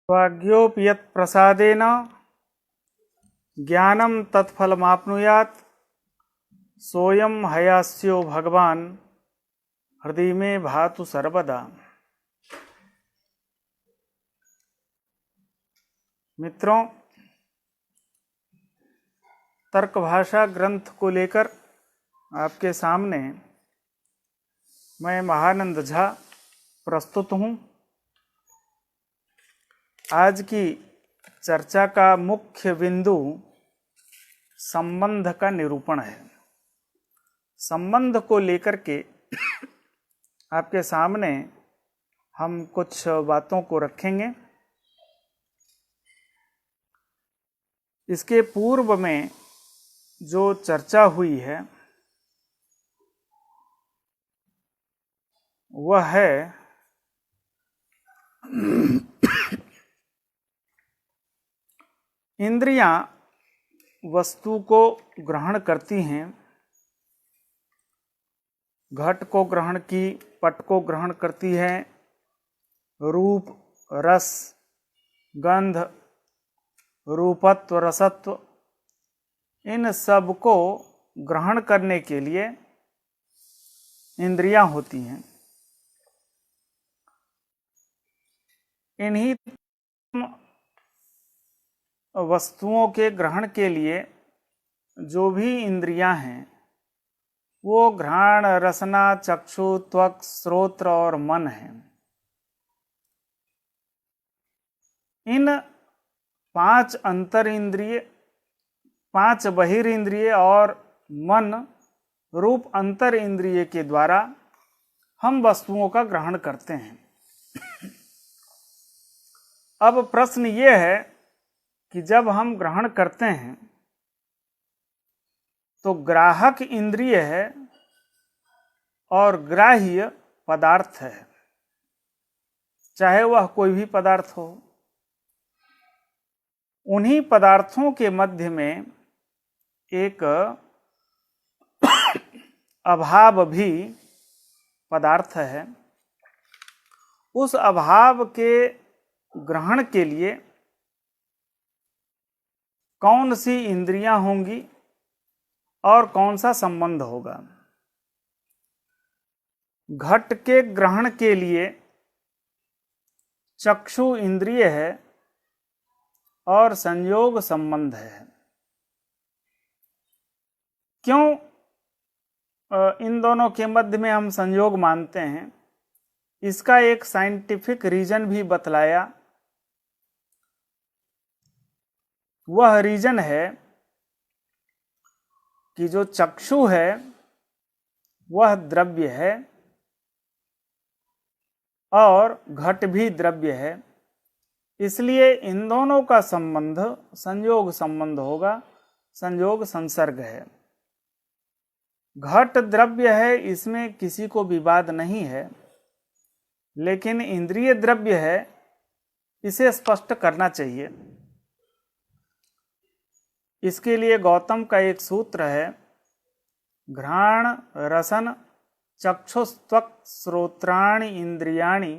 स्वाज्ञोऽप्यत् प्रसादेन ज्ञानं तत्फलमाप्नुयात् सोऽयं हयास्यो भगवान हृदय में भातु सर्वदा। मित्रों, तर्क भाषा ग्रंथ को लेकर आपके सामने मैं महानंद झा प्रस्तुत हूँ। आज की चर्चा का मुख्य बिंदु संबंध का निरूपण है। संबंध को लेकर के आपके सामने हम कुछ बातों को रखेंगे। इसके पूर्व में जो चर्चा हुई है वह है इंद्रियां वस्तु को ग्रहण करती हैं। घट को ग्रहण की, पट को ग्रहण करती है, रूप, रस, गंध, रूपत्व, रसत्व, इन सब को ग्रहण करने के लिए इंद्रियां होती हैं। इन्हीं वस्तुओं के ग्रहण के लिए जो भी इंद्रियां हैं वो घ्राण, रसना, चक्षु, त्वक, श्रोत्र और मन है। इन 5 अंतर इंद्रिय, 5 बहिर इंद्रिय और मन रूप अंतर इंद्रिय के द्वारा हम वस्तुओं का ग्रहण करते हैं। अब प्रश्न ये है कि जब हम ग्रहण करते हैं तो ग्राहक इंद्रिय है और ग्राह्य पदार्थ है, चाहे वह कोई भी पदार्थ हो। उन्हीं पदार्थों के मध्य में एक अभाव भी पदार्थ है। उस अभाव के ग्रहण के लिए कौन सी इंद्रियां होंगी और कौन सा संबंध होगा। घट के ग्रहण के लिए चक्षु इंद्रिय है और संयोग संबंध है। क्यों इन दोनों के मध्य में हम संयोग मानते हैं, इसका एक साइंटिफिक रीजन भी बतलाया। वह रीजन है कि जो चक्षु है वह द्रव्य है और घट भी द्रव्य है, इसलिए इन दोनों का संबंध संयोग संबंध होगा, संयोग संसर्ग है। घट द्रव्य है, इसमें किसी को विवाद नहीं है, लेकिन इंद्रिय द्रव्य है, इसे स्पष्ट करना चाहिए। इसके लिए गौतम का एक सूत्र है, घ्राण रसन चक्षुस्त्वक श्रोत्राणि इंद्रियाणि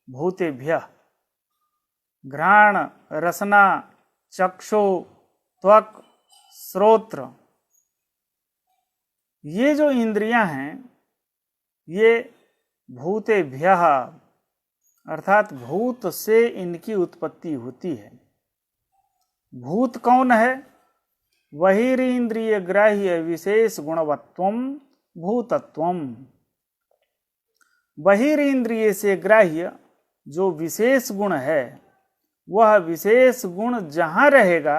भूतेभ्यः। घ्राण, रसना, चक्षु, त्वक, श्रोत्र, ये जो इंद्रियां हैं ये भूतेभ्यः अर्थात भूत से इनकी उत्पत्ति होती है। भूत कौन है? बहिरीन्द्रिय ग्राह्य विशेष गुणवत्वम भूतत्वम। बहिरीन्द्रिय से ग्राह्य जो विशेष गुण है, वह विशेष गुण जहां रहेगा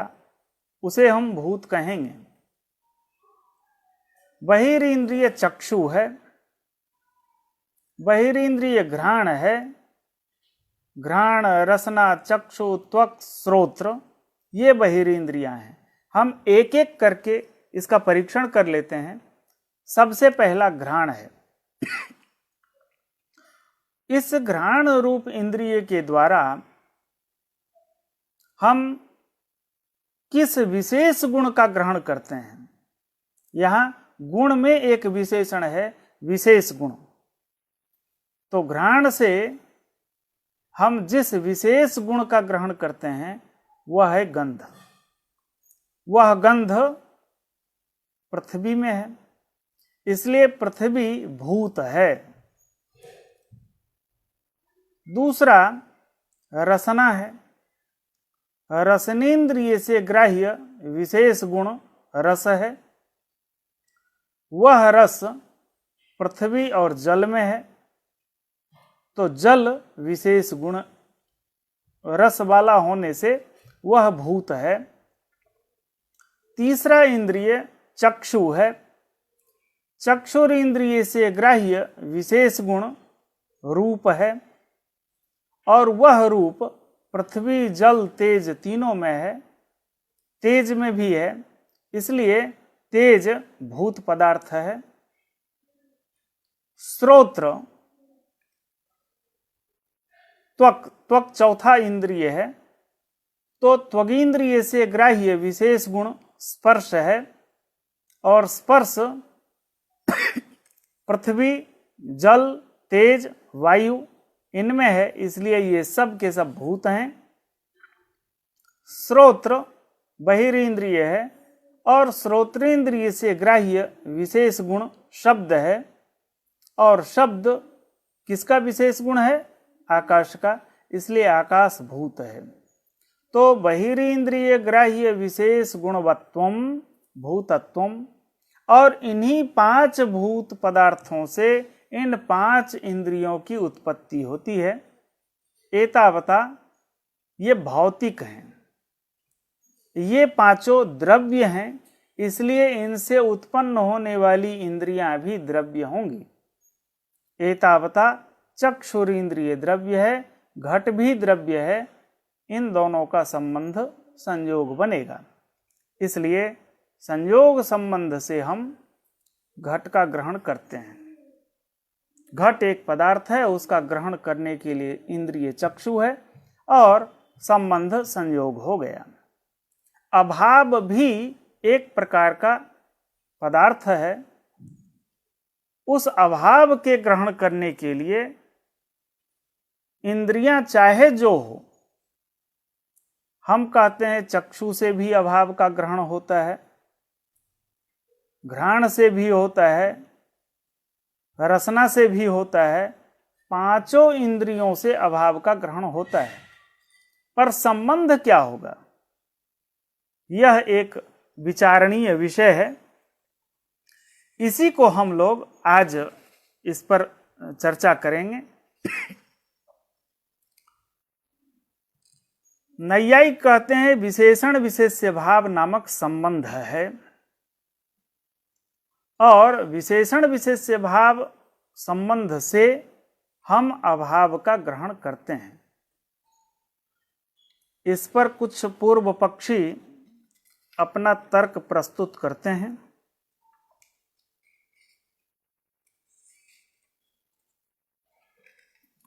उसे हम भूत कहेंगे। बहिरीन्द्रिय चक्षु है, बहिरीन्द्रिय घ्राण है, घ्राण, रसना, चक्षु, त्वक, श्रोत्र, ये बहिरीन्द्रियां हैं। हम एक एक करके इसका परीक्षण कर लेते हैं। सबसे पहला घ्राण है। इस घ्राण रूप इंद्रिय के द्वारा हम किस विशेष गुण का ग्रहण करते हैं? यहां गुण में एक विशेषण है, विशेष गुण। तो घ्राण से हम जिस विशेष गुण का ग्रहण करते हैं वह है गंध। वह गंध पृथ्वी में है, इसलिए पृथ्वी भूत है। दूसरा रसना है। रसनेन्द्रिय से ग्राह्य विशेष गुण रस है। वह रस पृथ्वी और जल में है, तो जल विशेष गुण रस वाला होने से वह भूत है। तीसरा इंद्रिय चक्षु है। चक्षुर इंद्रिय से ग्राह्य विशेष गुण रूप है, और वह रूप पृथ्वी जल तेज तीनों में है, तेज में भी है, इसलिए तेज भूत पदार्थ है। श्रोत्र त्वक चौथा इंद्रिय है, तो त्वगिंद्रिय से ग्राह्य विशेष गुण स्पर्श है, और स्पर्श पृथ्वी जल तेज वायु इनमें है, इसलिए ये सब के सब भूत हैं। श्रोत्र बहिरींद्रिय है, और श्रोत्रेंद्रिय से ग्राह्य विशेष गुण शब्द है, और शब्द किसका विशेष गुण है? आकाश का, इसलिए आकाश भूत है। तो बहिरींद्रिय ग्राह्य विशेष गुणवत्वम भूतत्वम, और इन्हीं 5 भूत पदार्थों से इन 5 इंद्रियों की उत्पत्ति होती है। एतावता ये भौतिक हैं, ये 5 द्रव्य हैं, इसलिए इनसे उत्पन्न होने वाली इंद्रियां भी द्रव्य होंगी। एतावता चक्षुरेंद्रिय द्रव्य है, घट भी द्रव्य है, इन दोनों का संबंध संयोग बनेगा। इसलिए संयोग संबंध से हम घट का ग्रहण करते हैं। घट एक पदार्थ है, उसका ग्रहण करने के लिए इंद्रिय चक्षु है, और संबंध संयोग हो गया। अभाव भी एक प्रकार का पदार्थ है। उस अभाव के ग्रहण करने के लिए इंद्रियां चाहे जो हो, हम कहते हैं चक्षु से भी अभाव का ग्रहण होता है, घ्राण से भी होता है, रसना से भी होता है, 5 इंद्रियों से अभाव का ग्रहण होता है। पर संबंध क्या होगा, यह एक विचारणीय विषय है। इसी को हम लोग आज इस पर चर्चा करेंगे। नैयायिक कहते हैं विशेषण विशेष्य भाव नामक संबंध है, और विशेषण विशेष्य भाव संबंध से हम अभाव का ग्रहण करते हैं। इस पर कुछ पूर्व पक्षी अपना तर्क प्रस्तुत करते हैं।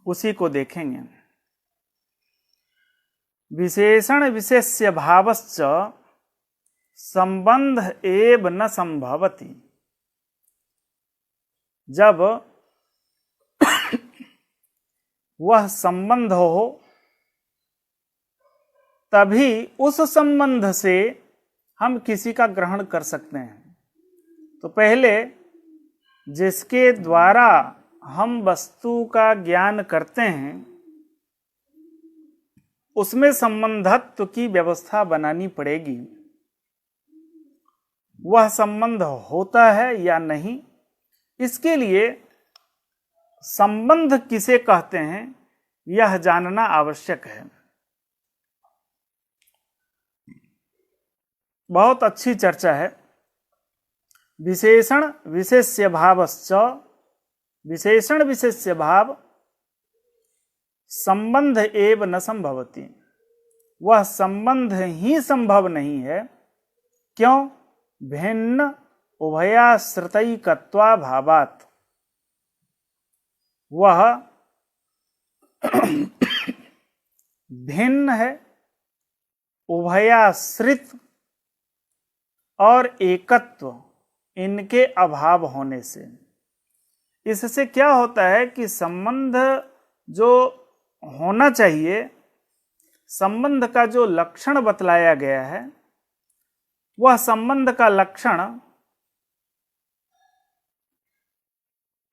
उसी को देखेंगे। विशेषण विशेष्य भावश्च संबंध एव न संभवति। जब वह संबंध हो तभी उस संबंध से हम किसी का ग्रहण कर सकते हैं। तो पहले जिसके द्वारा हम वस्तु का ज्ञान करते हैं उसमें संबंधत्व की व्यवस्था बनानी पड़ेगी। वह संबंध होता है या नहीं, इसके लिए संबंध किसे कहते हैं यह जानना आवश्यक है। बहुत अच्छी चर्चा है। विशेषण विशेष्य भावश्च, विशेषण विशेष्य भाव संबंध एव न संभवति। वह संबंध ही संभव नहीं है। क्यों? भिन्न उभयाश्रितैकत्वाभावात्। वह भिन्न है, उभयाश्रित और एकत्व इनके अभाव होने से। इससे क्या होता है कि संबंध जो होना चाहिए, संबंध का जो लक्षण बतलाया गया है वह संबंध का लक्षण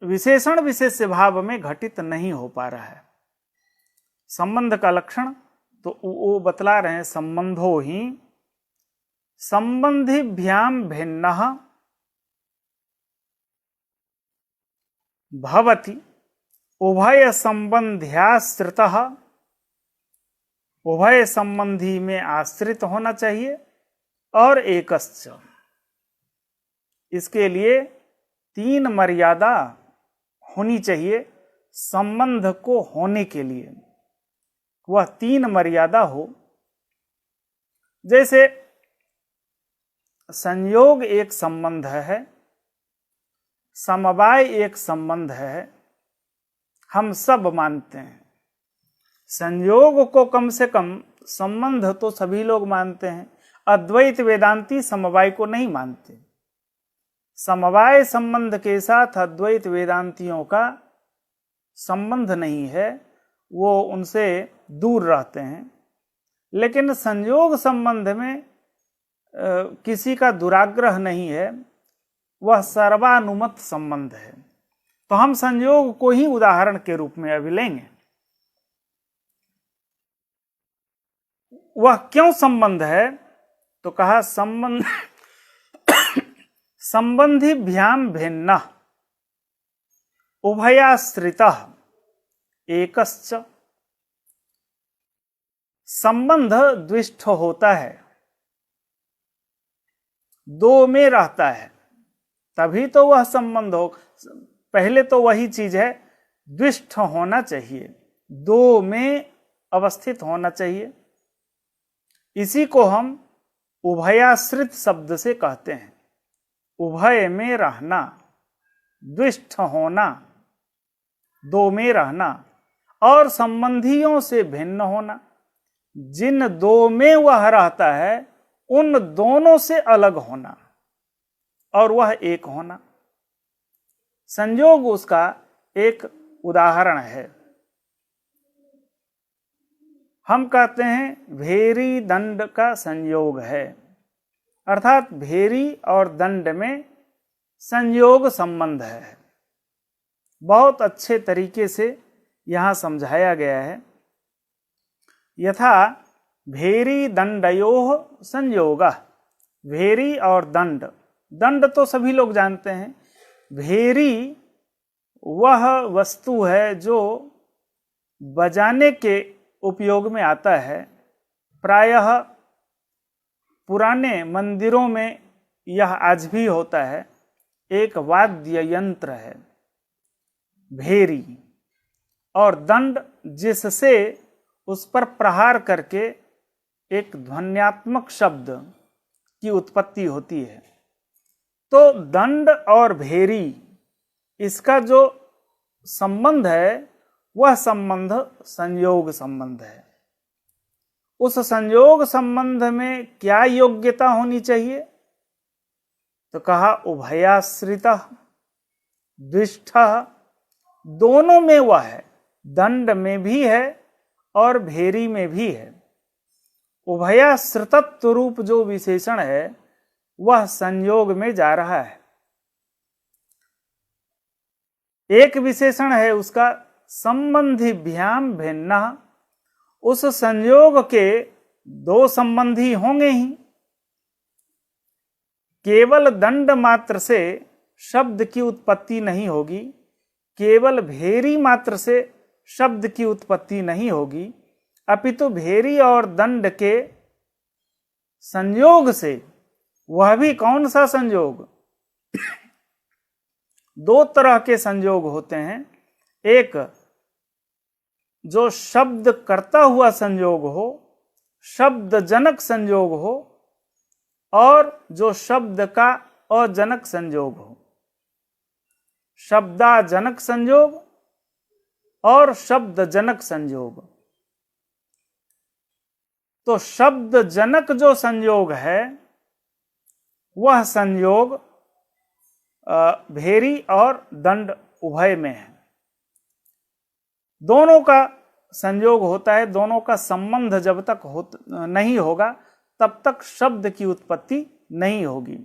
विशेषण विशेष्य भाव में घटित नहीं हो पा रहा है। संबंध का लक्षण तो वो बतला रहे हैं, संबंधो ही संबंधिभ्याम भिन्नः भवति उभय संबंध्याश्रितः, उभय संबंधी में आश्रित होना चाहिए, और एकश्च, इसके लिए 3 मर्यादा होनी चाहिए संबंध को होने के लिए। वह 3 मर्यादा हो, जैसे संयोग एक संबंध है, समवाय एक संबंध है, हम सब मानते हैं। संयोग को कम से कम संबंध तो सभी लोग मानते हैं। अद्वैत वेदांती समवाय को नहीं मानते। समवाय संबंध के साथ अद्वैत वेदांतियों का संबंध नहीं है, वो उनसे दूर रहते हैं। लेकिन संयोग संबंध में किसी का दुराग्रह नहीं है, वह सर्वानुमत संबंध है। तो हम संयोग को ही उदाहरण के रूप में अभी लेंगे। वह क्यों संबंध है? तो कहा संबंध संबंधिभ्याम भिन्नः उभयाश्रितः एकश्च। संबंध द्विष्ठ होता है, 2 में रहता है, तभी तो वह संबंध हो। पहले तो वही चीज है, द्विष्ठ होना चाहिए, 2 में अवस्थित होना चाहिए। इसी को हम उभयाश्रित शब्द से कहते हैं। उभय में रहना, द्विष्ठ होना, 2 में रहना, और संबंधियों से भिन्न होना। जिन 2 में वह रहता है उन दोनों से अलग होना, और वह एक होना। संयोग उसका एक उदाहरण है। हम कहते हैं भेरी दंड का संयोग है, अर्थात भेरी और दंड में संयोग संबंध है। बहुत अच्छे तरीके से यहां समझाया गया है। यथा भेरी दंडयोः संयोगः, भेरी और दंड, दंड तो सभी लोग जानते हैं। भेरी वह वस्तु है जो बजाने के उपयोग में आता है। प्रायः पुराने मंदिरों में यह आज भी होता है, एक वाद्य यंत्र है भेरी। और दंड जिससे उस पर प्रहार करके एक ध्वन्यात्मक शब्द की उत्पत्ति होती है। तो दंड और भेरी, इसका जो संबंध है वह संबंध संयोग संबंध है। उस संयोग संबंध में क्या योग्यता होनी चाहिए? तो कहा उभयाश्रितः द्विष्ठः, दोनों में वह है, दंड में भी है और भेरी में भी है। उभयाश्रितत्व रूप जो विशेषण है वह संयोग में जा रहा है। एक विशेषण है उसका संबंधिभ्याम भिन्नः, उस संयोग के 2 संबंधी होंगे ही। केवल दंड मात्र से शब्द की उत्पत्ति नहीं होगी, केवल भेरी मात्र से शब्द की उत्पत्ति नहीं होगी, अपितु भेरी और दंड के संयोग से, वह भी कौन सा संयोग? 2 तरह के संयोग होते हैं। एक जो शब्द करता हुआ संयोग हो, शब्द जनक संयोग हो, और जो शब्द का अजनक संयोग हो। शब्दाजनक संयोग और शब्द जनक संयोग। तो शब्द जनक जो संयोग है वह संयोग भेरी और दंड उभय में है। दोनों का संयोग होता है, दोनों का संबंध जब तक नहीं होगा तब तक शब्द की उत्पत्ति नहीं होगी।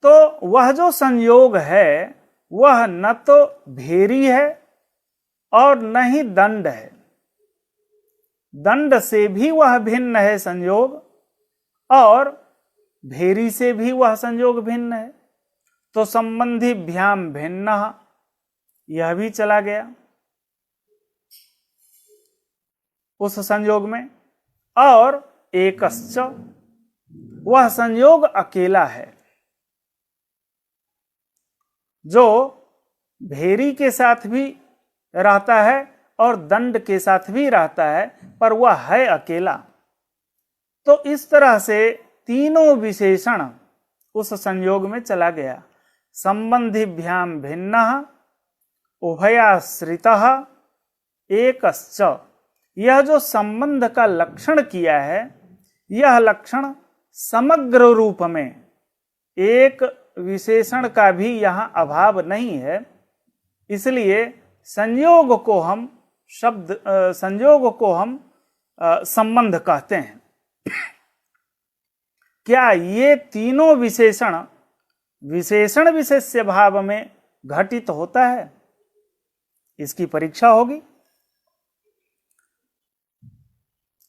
तो वह जो संयोग है वह न तो भेरी है और न ही दंड है। दंड से भी वह भिन्न है संयोग, और भेरी से भी वह संयोग भिन्न है। तो संबंधी भ्याम भिन्न, यह भी चला गया उस संयोग में। और एकश्च, वह संयोग अकेला है, जो भेरी के साथ भी रहता है और दंड के साथ भी रहता है, पर वह है अकेला। तो इस तरह से तीनों विशेषण उस संयोग में चला गया। संबंधिभ्याम भिन्न, उभयाश्रितः, एकश्च। यह जो संबंध का लक्षण किया है, यह लक्षण समग्र रूप में एक विशेषण का भी यहां अभाव नहीं है। इसलिए संयोग को हम संबंध कहते हैं। क्या ये तीनों विशेषण विशेषण विशेष्य भाव में घटित होता है? इसकी परीक्षा होगी।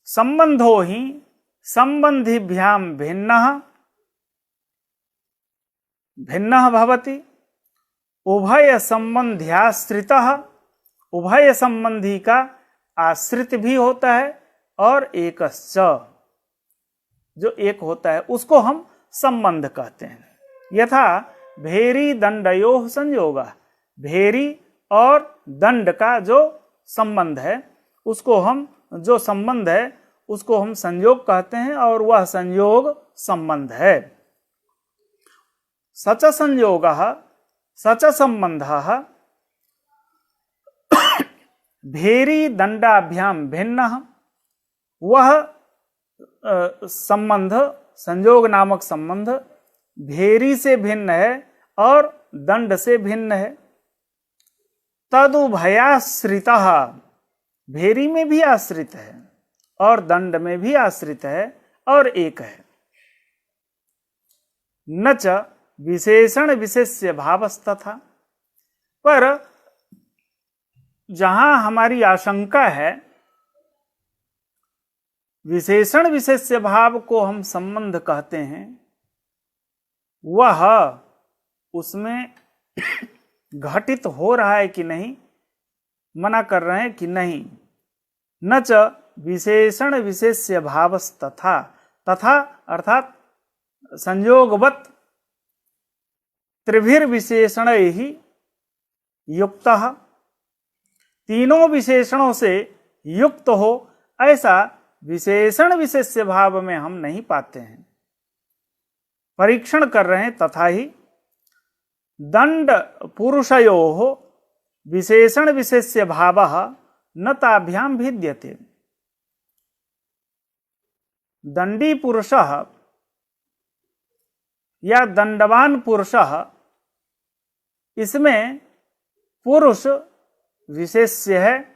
संबंधो ही संबंधिभ्याम भिन्नः भिन्नः भवति, उभय संबंध्याश्रितः, उभय संबंधी का आश्रित भी होता है, और एकश्च, जो एक होता है उसको हम संबंध कहते हैं। यथा भेरी दंडयोः संयोगः, भेरी और दंड का जो संबंध है उसको हम संयोग कहते हैं, और वह संयोग संबंध है। सच संयोगः सच संबंधः भेरी दंडाभ्याम भिन्नः, वह संबंध, संयोग नामक संबंध भेरी से भिन्न है और दंड से भिन्न है। तदुभयाश्रितः, भेरी में भी आश्रित है और दंड में भी आश्रित है और एक है। न च विशेषण विशेष्य भावस्तथा, पर जहां हमारी आशंका है विशेषण विशेष्य भाव को हम संबंध कहते हैं, वह उसमें घटित हो रहा है कि नहीं, मना कर रहे हैं कि नहीं। न च विशेषण विशेष्य भावस्तथा, तथा अर्थात संयोगवत् त्रिभिर्विशेषणैः युक्तः, तीनों विशेषणों से युक्त हो, ऐसा विशेषण विशेष्य भाव में हम नहीं पाते हैं। परीक्षण कर रहे हैं। तथा ही दंड पुरुषयोः विशेषण विशेष्य भावः न ताभ्याम भिद्यते। दंडी पुरुषः या दंडवान पुरुषः, इसमें पुरुष विशेष्य है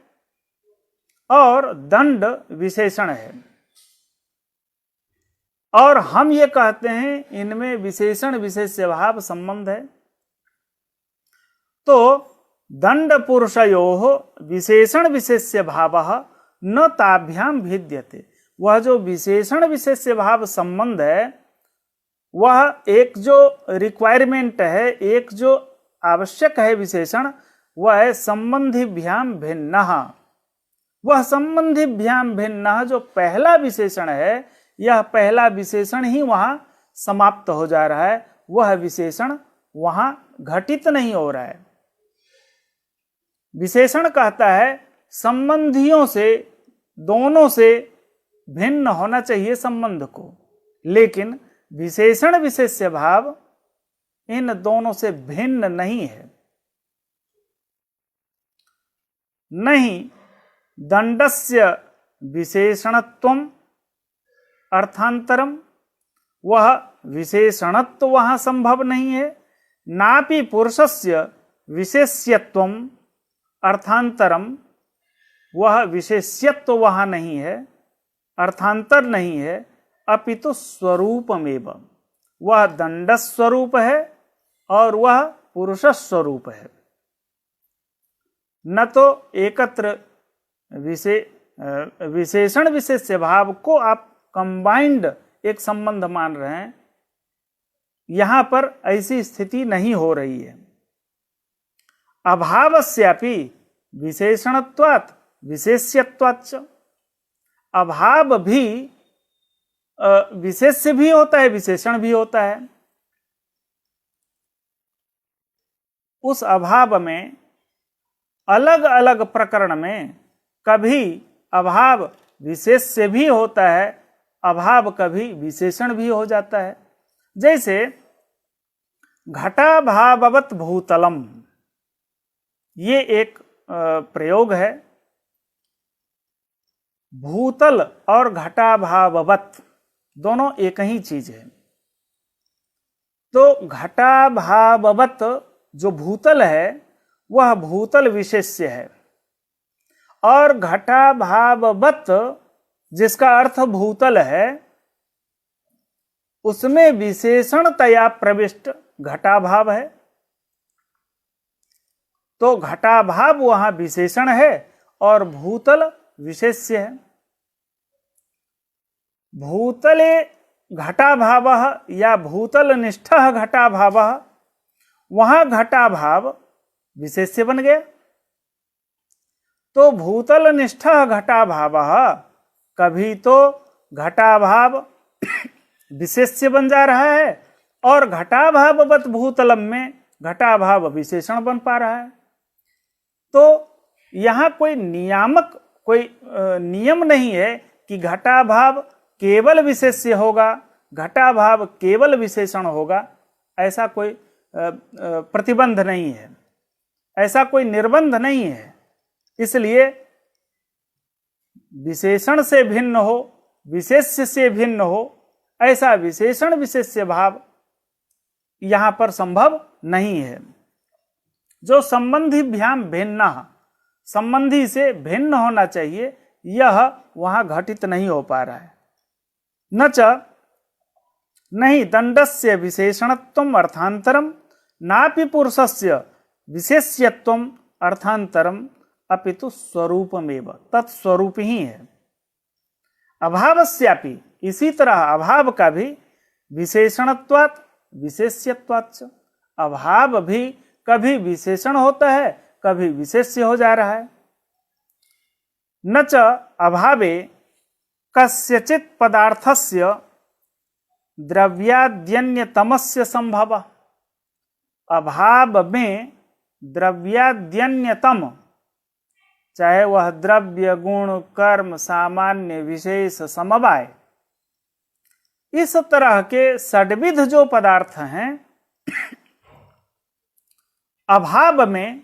और दंड विशेषण है, और हम ये कहते हैं इनमें विशेषण विशेष्य भाव संबंध है। तो दंड पुरुषयोः विशेषण विशेष्य भावः न ताभ्याम भिद्यते, वह जो विशेषण विशेष्य भाव संबंध है, वह एक जो रिक्वायरमेंट है, एक जो आवश्यक है विशेषण, वह है संबंधिभ्याम भिन्नः। वह संबंधिभ्याम भिन्नः जो पहला विशेषण है, यह पहला विशेषण ही वहां समाप्त हो जा रहा है, वह विशेषण वहां घटित नहीं हो रहा है। विशेषण कहता है संबंधियों से, दोनों से भिन्न होना चाहिए संबंध को, लेकिन विशेषण विशेष्य भाव इन दोनों से भिन्न नहीं है। नहीं दंडस्य विशेषणत्वम अर्थांतरम, वह विशेषणत्व वहां संभव नहीं है। नापि पुरुषस्य विशेष्यत्वम अर्थांतरम वह विशेष्यत्व तो वहां नहीं है, अर्थांतर नहीं है, अपितु स्वरूपमेव, वह दंड स्वरूप है और वह पुरुष स्वरूप है। न तो एकत्र विशेषण विशेष्य भाव को आप कंबाइंड एक संबंध मान रहे हैं, यहां पर ऐसी स्थिति नहीं हो रही है। अभावस्यापि विशेषणत्वात् विशेष्यत्वाच्च, अभाव भी विशेष्य भी होता है, विशेषण भी होता है। उस अभाव में अलग अलग प्रकरण में कभी अभाव विशेष्य भी होता है, अभाव कभी विशेषण भी हो जाता है। जैसे घटाभाववत् भूतलम, ये एक प्रयोग है। भूतल और घटाभाववत् दोनों एक ही चीज है। तो घटाभाववत् जो भूतल है वह भूतल विशेष्य है, और घटाभाववत् जिसका अर्थ भूतल है उसमें विशेषणतया प्रविष्ट घटाभाव है। तो घटाभाव वहां विशेषण है और भूतल विशेष्य है। भूतले घटाभावः या भूतलनिष्ठः घटाभावः, वहां घटाभाव विशेष्य बन गया। तो भूतलनिष्ठः घटाभावः, कभी तो घटाभाव विशेष्य बन जा रहा है और घटाभाववत् भूतलम में घटाभाव विशेषण बन पा रहा है। तो यहां कोई नियामक, कोई नियम नहीं है कि घटाभाव केवल विशेष्य होगा, घटाभाव केवल विशेषण होगा, ऐसा कोई प्रतिबंध नहीं है, ऐसा कोई निर्बंध नहीं है। इसलिए विशेषण से भिन्न हो, विशेष्य से भिन्न हो, ऐसा विशेषण विशेष्य भाव यहां पर संभव नहीं है। जो संबंधी भ्याम भिन्न, संबंधी से भिन्न होना चाहिए, यह वहां घटित नहीं हो पा रहा है। न च नहीं दंडस्य विशेषणत्वम अर्थांतरम, नापि पुरुषस्य विशेष्यत्वम अर्थांतरम, अपितु स्वरूपमेव, तत्स्वरूप ही है। अभावस्यापि, इसी तरह अभाव का भी विशेषणत्वात् विशेष्यत्वाच्च, अभाव भी कभी विशेषण होता है, कभी विशेष्य हो जा रहा है। न च अभावे कस्यचित् पदार्थस्य द्रव्याद्यन्यतमस्य संभवः, अभाव में द्रव्याद्यन्यतम, चाहे वह द्रव्य, गुण, कर्म, सामान्य, विशेष, समवाय, इस तरह के षड्विध जो पदार्थ हैं, अभाव में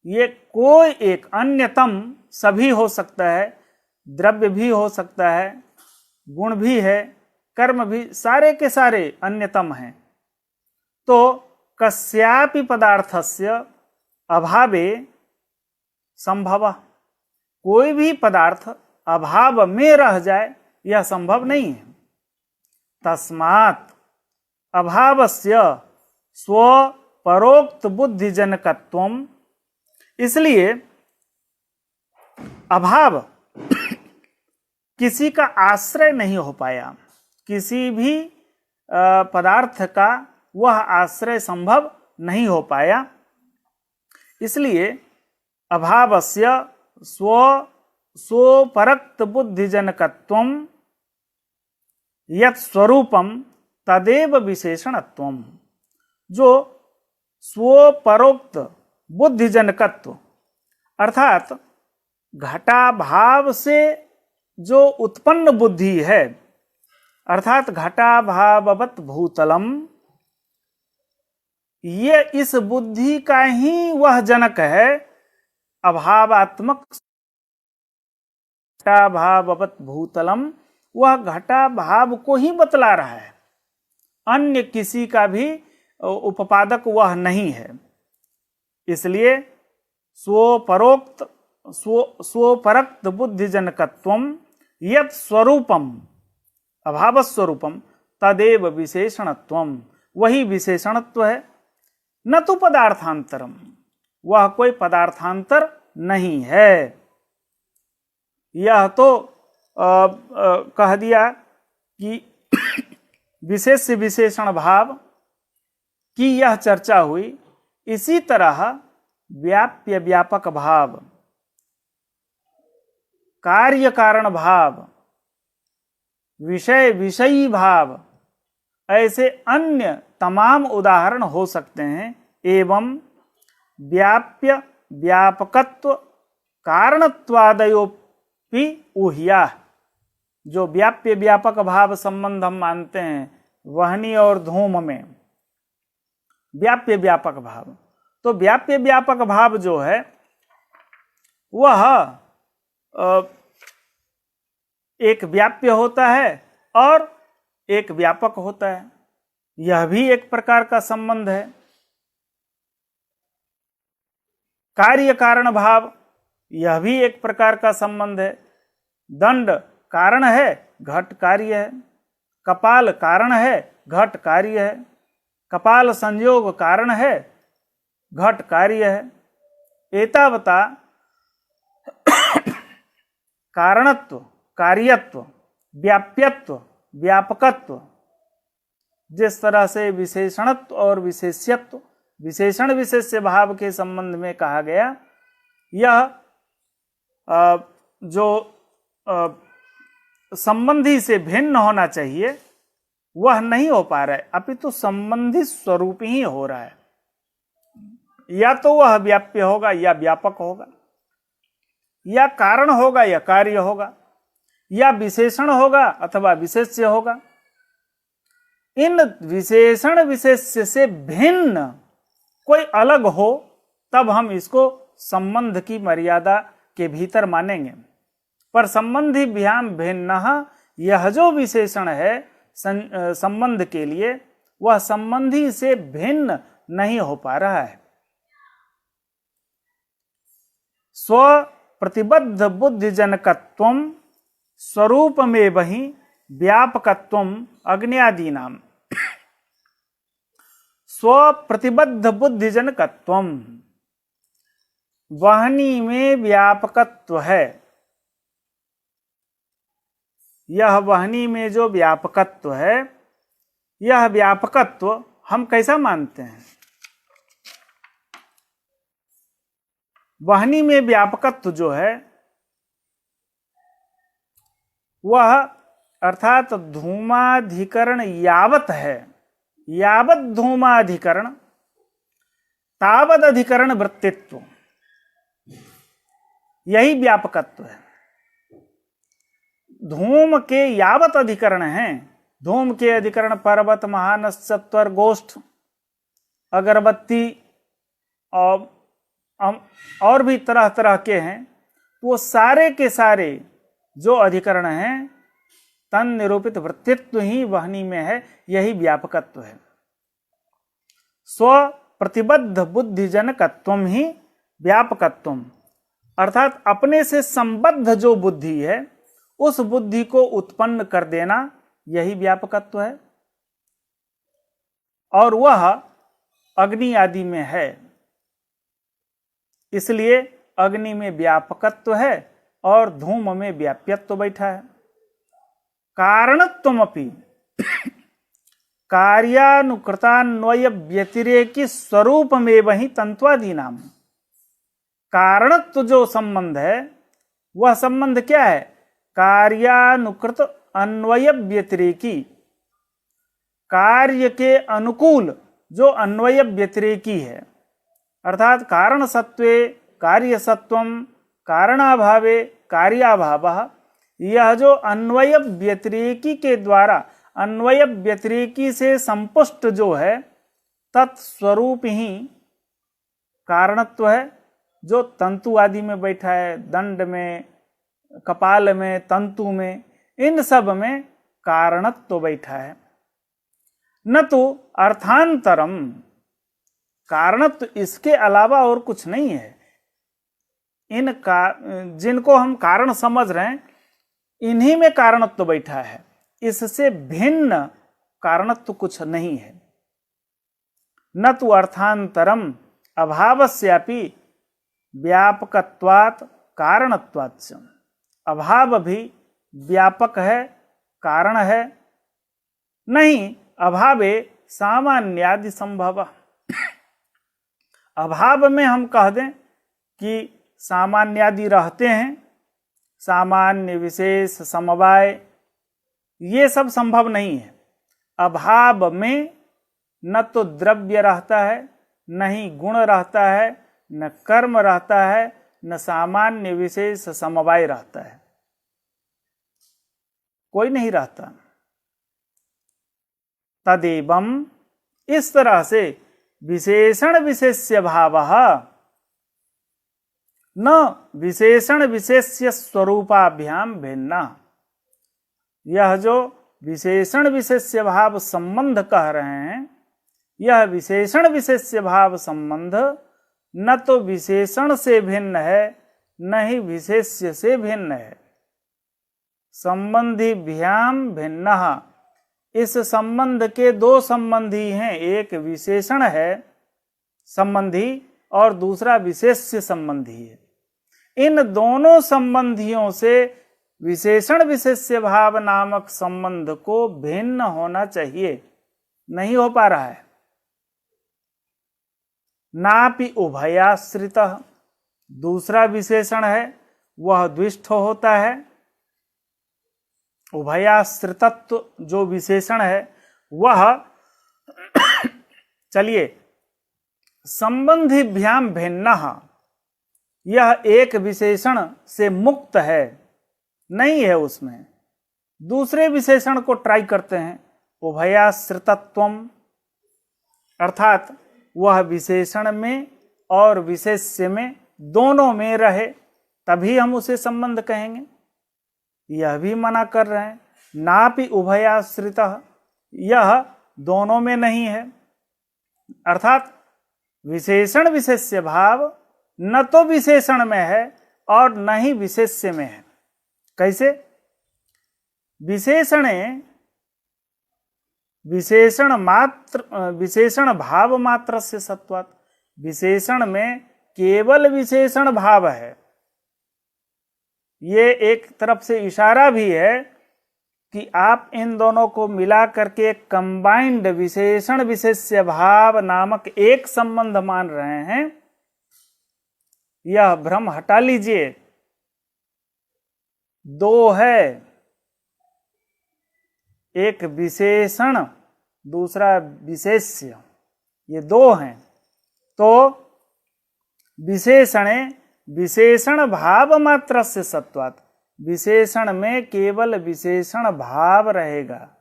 ये कोई एक अन्यतम सभी हो सकता है, द्रव्य भी हो सकता है, गुण भी है, कर्म भी, सारे के सारे अन्यतम हैं। तो कस्यापि पदार्थस्य अभावे संभवः, कोई भी पदार्थ अभाव में रह जाए यह संभव नहीं है। तस्मात् अभावस्य स्व परोक्त बुद्धिजनकत्वम, इसलिए अभाव किसी का आश्रय नहीं हो पाया, किसी भी पदार्थ का वह आश्रय संभव नहीं हो पाया। इसलिए अभावस्य स्वपरक्त बुद्धिजनकत्वम यत् स्वरूपम तदेव विशेषणत्वम, जो स्वपरोक्त बुद्धिजनकत्व अर्थात घटाभाव से जो उत्पन्न बुद्धि है, अर्थात घटाभाववत् भूतलम, ये इस बुद्धि का ही वह जनक है। अभावात्मक घटाभाववत् भूतलम, वह घटाभाव को ही बतला रहा है, अन्य किसी का भी उपपादक वह नहीं है। इसलिए स्वपरोक्त स्वोपरक्त बुद्धिजनकत्वम यत् स्वरूपम अभाव स्वरूपम तदेव विशेषणत्वम, वही विशेषणत्व है, न तो पदार्थांतरम, वह कोई पदार्थांतर नहीं है। यह तो कह दिया कि विशेष विशेषण भाव की यह चर्चा हुई। इसी तरह व्याप्य व्यापक भाव, कार्य कारण भाव, विषय विषयी भाव, ऐसे अन्य तमाम उदाहरण हो सकते हैं। एवं व्याप्य व्यापकत्व कारणत्वादयोपि ऊह्या, जो व्याप्य व्यापक भाव संबंध हम मानते हैं वहनी और धूम में, व्याप्य व्यापक भाव, तो व्याप्य व्यापक भाव जो है वह एक व्याप्य होता है और एक व्यापक होता है। यह भी एक प्रकार का संबंध है। कार्य कारण भाव, यह भी एक प्रकार का संबंध है। दंड कारण है, घट कार्य है। कपाल कारण है, घट कार्य है। कपाल संयोग कारण है, घट कार्य है। एतावता कारणत्व, कार्यत्व, व्याप्यत्व, व्यापकत्व, जिस तरह से विशेषणत्व और विशेष्यत्व, विशेषण विशेष्य भाव के संबंध में कहा गया, यह जो संबंधी से भिन्न होना चाहिए वह नहीं हो पा रहा है, अपितु संबंधी स्वरूप ही हो रहा है। या तो वह व्याप्य होगा या व्यापक होगा, या कारण होगा या कार्य होगा, या विशेषण होगा अथवा विशेष्य होगा। इन विशेषण विशेष्य से भिन्न कोई अलग हो तब हम इसको संबंध की मर्यादा के भीतर मानेंगे। पर संबंधी भ्याम भिन्न, यह जो विशेषण है संबंध के लिए, वह संबंधी से भिन्न नहीं हो पा रहा है। स्व प्रतिबद्ध बुद्धिजनकत्वम स्वरूपमेवहि व्यापकत्वम अग्न्यादीनाम। स्व प्रतिबद्ध बुद्धिजनकत्वम, वहनी में व्यापकत्व है। यह वहनी में जो व्यापकत्व है, यह व्यापकत्व हम कैसा मानते हैं? वहनी में व्यापकत्व जो है वह अर्थात धूमाधिकरण यावत है, यावत धूमाधिकरण तावद अधिकरण वृत्तित्व, यही व्यापकत्व है। धूम के यावत अधिकरण हैं, धूम के अधिकरण पर्वत, महानश्चत्वर, गोष्ठ, अगरबत्ती और भी तरह तरह के हैं। वो सारे के सारे जो अधिकरण हैं तन निरूपित वृत्तित्व ही वहनी में है, यही व्यापकत्व है। स्व प्रतिबद्ध बुद्धिजनकत्वम ही व्यापकत्वम, अर्थात अपने से संबद्ध जो बुद्धि है उस बुद्धि को उत्पन्न कर देना, यही व्यापकत्व है। और वह अग्नि आदि में है, इसलिए अग्नि में व्यापकत्व है और धूम में व्याप्यत्व बैठा है। कारणत्वमपि कार्यानुकृतान्वय व्यतिरेकी स्वरूप में वही तंत्वादीनाम। कारणत्व जो संबंध है वह संबंध क्या है? कार्यानुकृत अन्वय व्यतिरेकी, कार्य के अनुकूल जो अन्वय व्यतिरेकी है, अर्थात कारण सत्वे कार्य सत्वम कारणाभावे कार्याभावः, यह जो अन्वय व्यतिरेकी के द्वारा अन्वय व्यतिरेकी से संपुष्ट जो है तत्स्वरूप ही कारणत्व है, जो तंतु आदि में बैठा है, दंड में, कपाल में, तंतु में, इन सब में कारणत्व बैठा है। न तो अर्थांतरम, कारणत्व इसके अलावा और कुछ नहीं है। जिनको हम कारण समझ रहे हैं, इन्हीं में कारणत्व बैठा है, इससे भिन्न कारणत्व कुछ नहीं है। न तो अर्थांतरम अभावस्यापि व्यापकत्वात् कारणत्वाच्च, अभाव भी व्यापक है, कारण है नहीं। अभावे सामान्यादि संभव, अभाव में हम कह दें कि सामान्यादि रहते हैं, सामान्य विशेष समवाय, ये सब संभव नहीं है। अभाव में न तो द्रव्य रहता है, न ही गुण रहता है, न कर्म रहता है, न सामान्य विशेष समवाय रहता है, कोई नहीं रहता। तदेवं, इस तरह से विशेषण विशेष्य भावः न विशेषण विशेष्य स्वरूपाभ्याम भिन्न, यह जो विशेषण विशेष्य भाव संबंध कह रहे हैं, यह विशेषण विशेष्य भाव संबंध न तो विशेषण से भिन्न है, न ही विशेष्य से भिन्न है। संबंधी भ्याम भिन्नः, इस संबंध के दो संबंधी हैं, एक विशेषण है संबंधी और दूसरा विशेष्य संबंधी है। इन दोनों संबंधियों से विशेषण विशेष्य भाव नामक संबंध को भिन्न होना चाहिए, नहीं हो पा रहा है। नापि उभयाश्रितः, दूसरा विशेषण है वह द्विष्ठ होता है। उभयाश्रितत्व जो विशेषण है वह चलिए संबंधिभ्याम भिन्नः, यह एक विशेषण से मुक्त है, नहीं है उसमें। दूसरे विशेषण को ट्राई करते हैं, उभयाश्रितत्वम, अर्थात वह विशेषण में और विशेष्य में दोनों में रहे, तभी हम उसे संबंध कहेंगे। यह भी मना कर रहे हैं, नापि उभयाश्रितः, यह दोनों में नहीं है, अर्थात विशेषण विशेष्य भाव न तो विशेषण में है और न ही विशेष्य में है। कैसे? विशेषण भाव मात्र से सत्वात्, विशेषण में केवल विशेषण भाव है। ये एक तरफ से इशारा भी है कि आप इन दोनों को मिला करके कंबाइंड विशेषण विशेष्य भाव नामक एक संबंध मान रहे हैं। यह भ्रम हटा लीजिए। दो है, एक विशेषण दूसरा विशेष्य, ये दो हैं। तो विशेषणे विशेषण भाव मात्र से सत्वात्, विशेषण में केवल विशेषण भाव रहेगा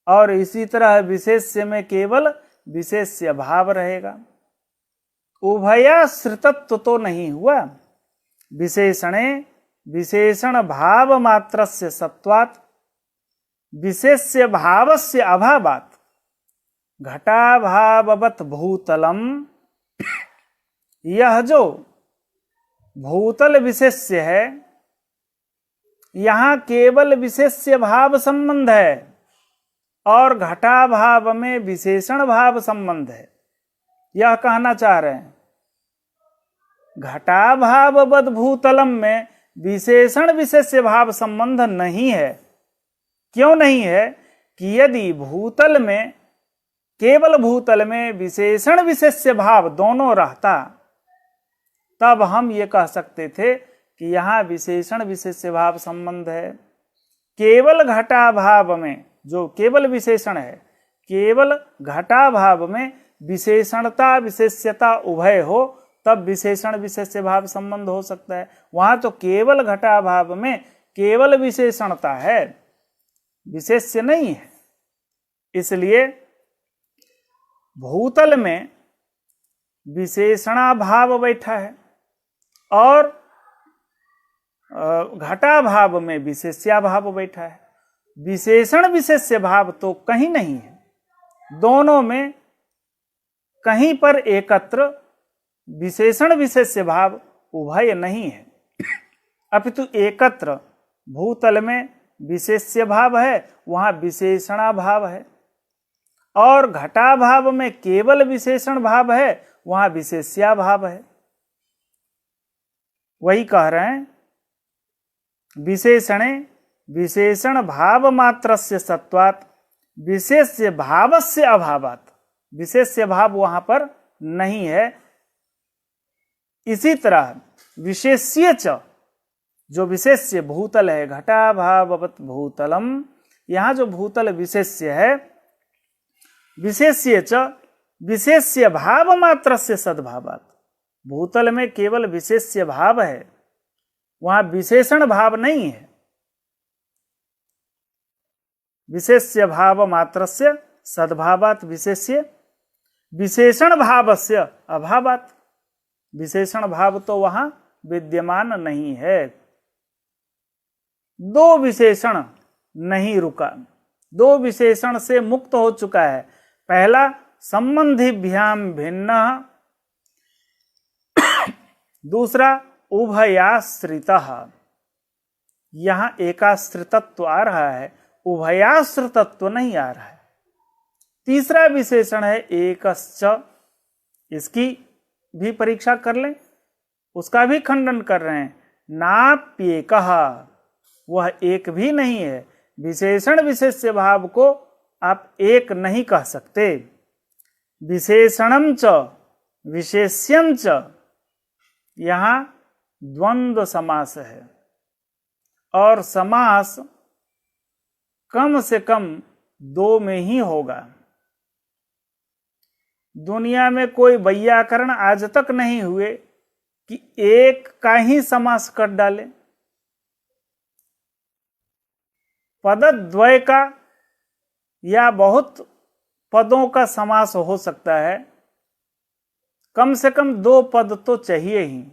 और इसी तरह विशेष्य में केवल विशेष्य भाव रहेगा। उभयाश्रितत्व तो नहीं हुआ। विशेषणे विशेषण भाव मात्र से सत्वात् विशेष्य भावस्य अभावात् घटाभाववत् भूतलम, यह जो भूतल विशेष्य है यहां केवल विशेष्य भाव संबंध है और घटाभाव में विशेषण भाव संबंध है। यह कहना चाह रहे हैं घटाभाववत् भूतलम में विशेषण विशेष्य भाव संबंध नहीं है। क्यों नहीं है? कि यदि भूतल में, केवल भूतल में विशेषण विशेष्य भाव दोनों रहता तब हम ये कह सकते थे कि यहाँ विशेषण विशेष्य भाव संबंध है। केवल घटाभाव में, जो केवल विशेषण है, केवल घटाभाव में विशेषणता विशेष्यता उभय हो तब विशेषण विशेष्य भाव संबंध हो सकता है। वहां तो केवल घटाभाव में केवल विशेषणता है, विशेष्य नहीं है। इसलिए भूतल में विशेषणाभाव बैठा है और घटाभाव में विशेष्याभाव बैठा है। विशेषण विशेष्य भाव तो कहीं नहीं है। दोनों में कहीं पर एकत्र विशेषण विशेष्य भाव उभय नहीं है, अपितु एकत्र। भूतल में विशेष्य भाव है, वहां विशेषणा भाव है, और घटाभाव में केवल विशेषण भाव है, वहां विशेष्या भाव है। वही कह रहे हैं, विशेषणे विशेषण भाव मात्रस्य सत्वात् विशेष्य भावस्य अभावात्। विशेष्य भाव वहां पर नहीं है। इसी तरह विशेष्य च, जो विशेष्य भूतल है, घटाभाववत् भूतलम, यहां जो भूतल विशेष्य है, विशेष्य च विशेष्य भाव मात्रस्य सद्भावात्। भूतल में केवल विशेष्य भाव है, वहां विशेषण भाव नहीं है। विशेष्य भाव मात्रस्य सद्भावात् विशेष्य विशेषण भावस्य अभावात्। विशेषण भाव तो वहां विद्यमान नहीं है। दो विशेषण नहीं रुका, दो विशेषण से मुक्त हो चुका है। पहला संबंधिभ्याम भिन्न, दूसरा उभयाश्रितः। यहां एकाश्रितत्व आ रहा है, उभयाश्रितत्व नहीं आ रहा है। तीसरा विशेषण है एकश्च, इसकी भी परीक्षा कर लें, उसका भी खंडन कर रहे हैं। नाप्येकः, वह एक भी नहीं है। विशेषण विशेष्य भाव को आप एक नहीं कह सकते। विशेषणम च विशेष्यम च, यहां द्वंद्व समास है, और समास कम से कम दो में ही होगा। दुनिया में कोई वैयाकरण आज तक नहीं हुए कि एक का ही समास कर डाले। पदद्वय का या बहुत पदों का समास हो सकता है, कम से कम दो पद तो चाहिए ही,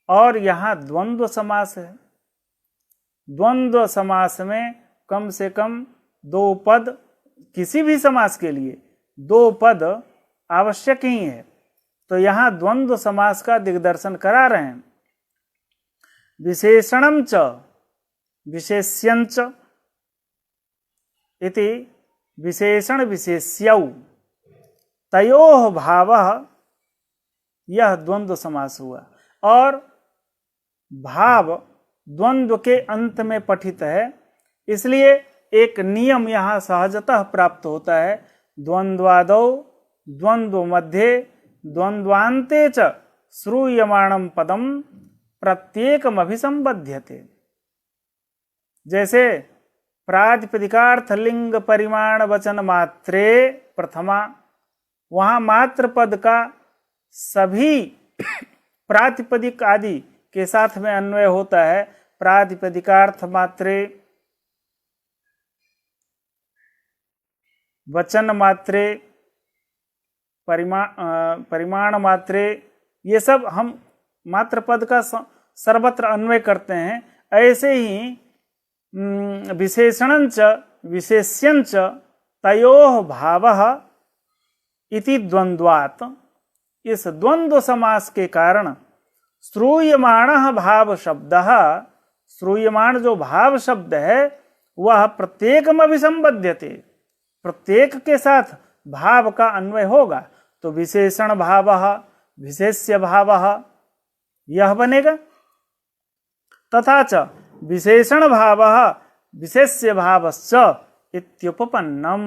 और यहां द्वंद्व समास है। द्वंद्व समास में कम से कम दो पद, किसी भी समास के लिए दो पद आवश्यक ही है। तो यहां द्वंद्व समास का दिग्दर्शन करा रहे हैं। विशेषणम च विशेष्यंच इति विशेषण विशेष्यौ तयोः भावः, यह द्वंद्व समास हुआ। और भाव द्वंद्व के अंत में पठित है, इसलिए एक नियम यहां सहजतः प्राप्त होता है। द्वंद्वादौ द्वंद्व मध्ये द्वंद्वान्ते च श्रूयमाणं पदम प्रत्येकम अभिसंबध्यते। जैसे प्रातिपदिकार्थ लिंग परिमाण वचन मात्रे प्रथमा, वहां मात्र पद का सभी प्रातिपदिक आदि के साथ में अन्वय होता है। प्रातिपदिकार्थ मात्रे, वचन मात्रे, परिमाण मात्रे, ये सब हम मात्र पद का सर्वत्र अन्वय करते हैं। ऐसे ही विशेषणंच विशेष्यंच तयोः भावः इति द्वंद्वात्, इस द्वंद्व समास के कारण श्रूयमाणः भाव शब्दः, श्रूयमाण जो भाव शब्द है वह प्रत्येकम अभिसंबध्यते, प्रत्येक के साथ भाव का अन्वय होगा। तो विशेषण भावः विशेष्य भावः यह बनेगा, तथा च विशेषण भावः विशेष्य भावश्च इत्युपपन्नम,